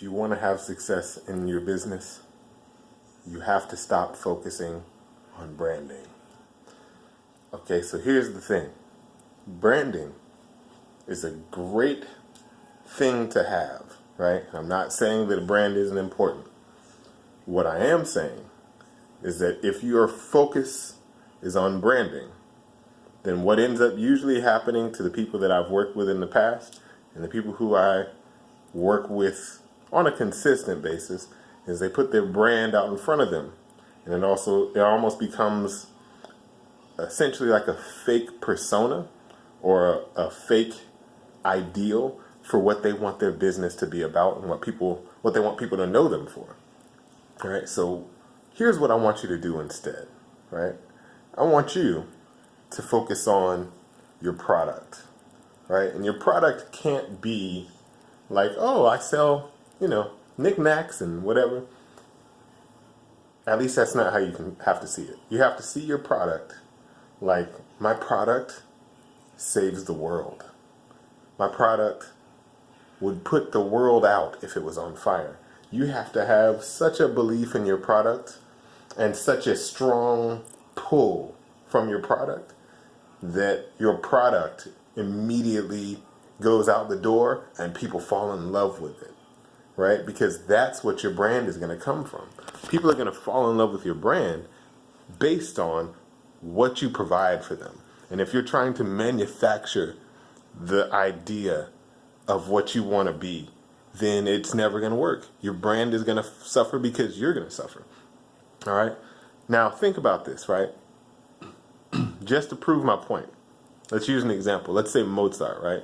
you want to have success in your business, you have to stop focusing on branding. Okay, so here's the thing. Branding is a great thing to have, right? I'm not saying that a brand isn't important. What I am saying is that if your focus is on branding, then what ends up usually happening to the people that I've worked with in the past and the people who I work with on a consistent basis is they put their brand out in front of them. And it almost becomes essentially like a fake persona or a fake ideal for what they want their business to be about and what they want people to know them for. All right, so here's what I want you to do instead, right? I want you to focus on your product, right? And your product can't be like, oh, I sell, knickknacks and whatever. At least that's not how you have to see it. You have to see your product like, my product saves the world. My product would put the world out if it was on fire. You have to have such a belief in your product and such a strong pull from your product that your product immediately goes out the door and people fall in love with it, right? Because that's what your brand is going to come from. People are going to fall in love with your brand based on what you provide for them. And if you're trying to manufacture the idea of what you want to be, then it's never going to work. Your brand is going to suffer because you're going to suffer. All right? Now, think about this, right? Just to prove my point, let's use an example. Let's say Mozart, right?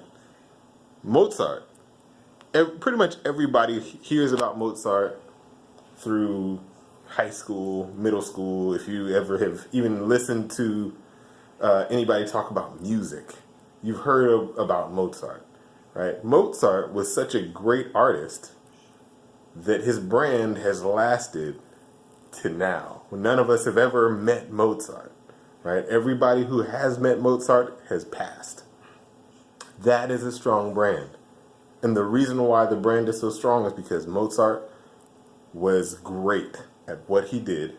Mozart. Pretty much everybody hears about Mozart through high school, middle school. If you ever have even listened to anybody talk about music, you've heard about Mozart, right? Mozart was such a great artist that his brand has lasted to now. None of us have ever met Mozart, right? Everybody who has met Mozart has passed. That is a strong brand. And the reason why the brand is so strong is because Mozart was great at what he did,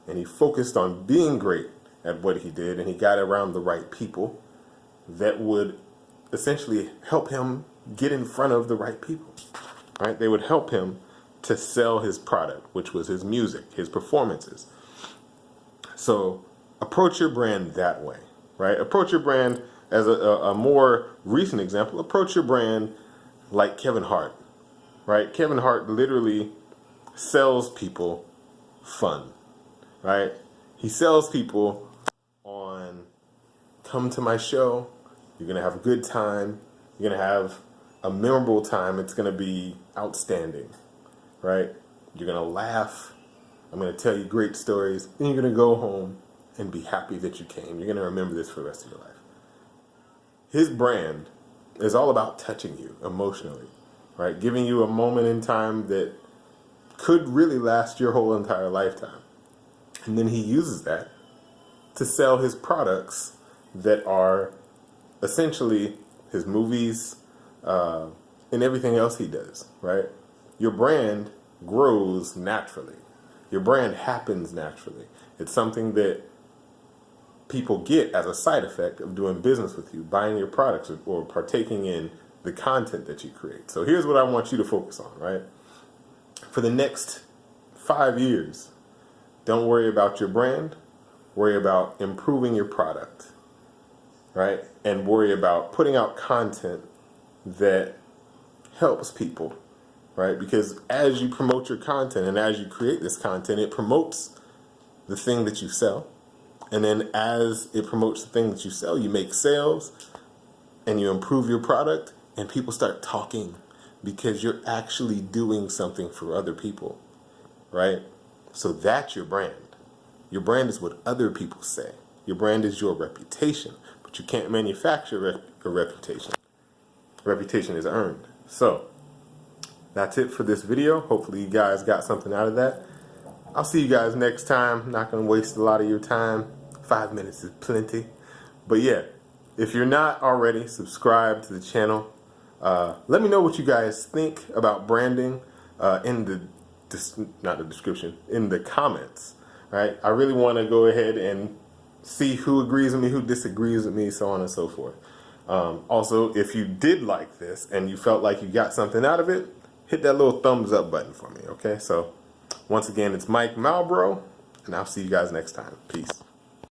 and he focused on being great at what he did, and he got around the right people that would essentially help him get in front of the right people, right? They would help him to sell his product, which was his music, his performances. So approach your brand that way, right? Approach your brand as a more recent example. Approach your brand like Kevin Hart, right? Kevin Hart literally sells people fun, right? He sells people on, come to my show, you're going to have a good time, you're going to have a memorable time, it's going to be outstanding, right? You're going to laugh, I'm going to tell you great stories, then you're going to go home and be happy that you came. You're going to remember this for the rest of your life. His brand is all about touching you emotionally, right? Giving you a moment in time that could really last your whole entire lifetime. And then he uses that to sell his products that are essentially his movies and everything else he does, right? Your brand grows naturally. Your brand happens naturally. It's something that people get as a side effect of doing business with you, buying your products or partaking in the content that you create. So here's what I want you to focus on, right? For the next 5 years, don't worry about your brand, worry about improving your product, right? And worry about putting out content that helps people, right? Because as you promote your content and as you create this content, it promotes the thing that you sell. And then as it promotes the thing that you sell, you make sales and you improve your product and people start talking because you're actually doing something for other people, right? So that's your brand. Your brand is what other people say. Your brand is your reputation, but you can't manufacture a reputation. Reputation is earned. So that's it for this video. Hopefully you guys got something out of that. I'll see you guys next time. I'm not going to waste a lot of your time. 5 minutes is plenty. But yeah, if you're not already, subscribe to the channel. Let me know what you guys think about branding. in the not the description, in the comments. Right? I really want to go ahead and see who agrees with me, who disagrees with me, so on and so forth. Also, if you did like this and you felt like you got something out of it, hit that little thumbs up button for me. Okay, so once again, it's Mike Malbro, and I'll see you guys next time. Peace.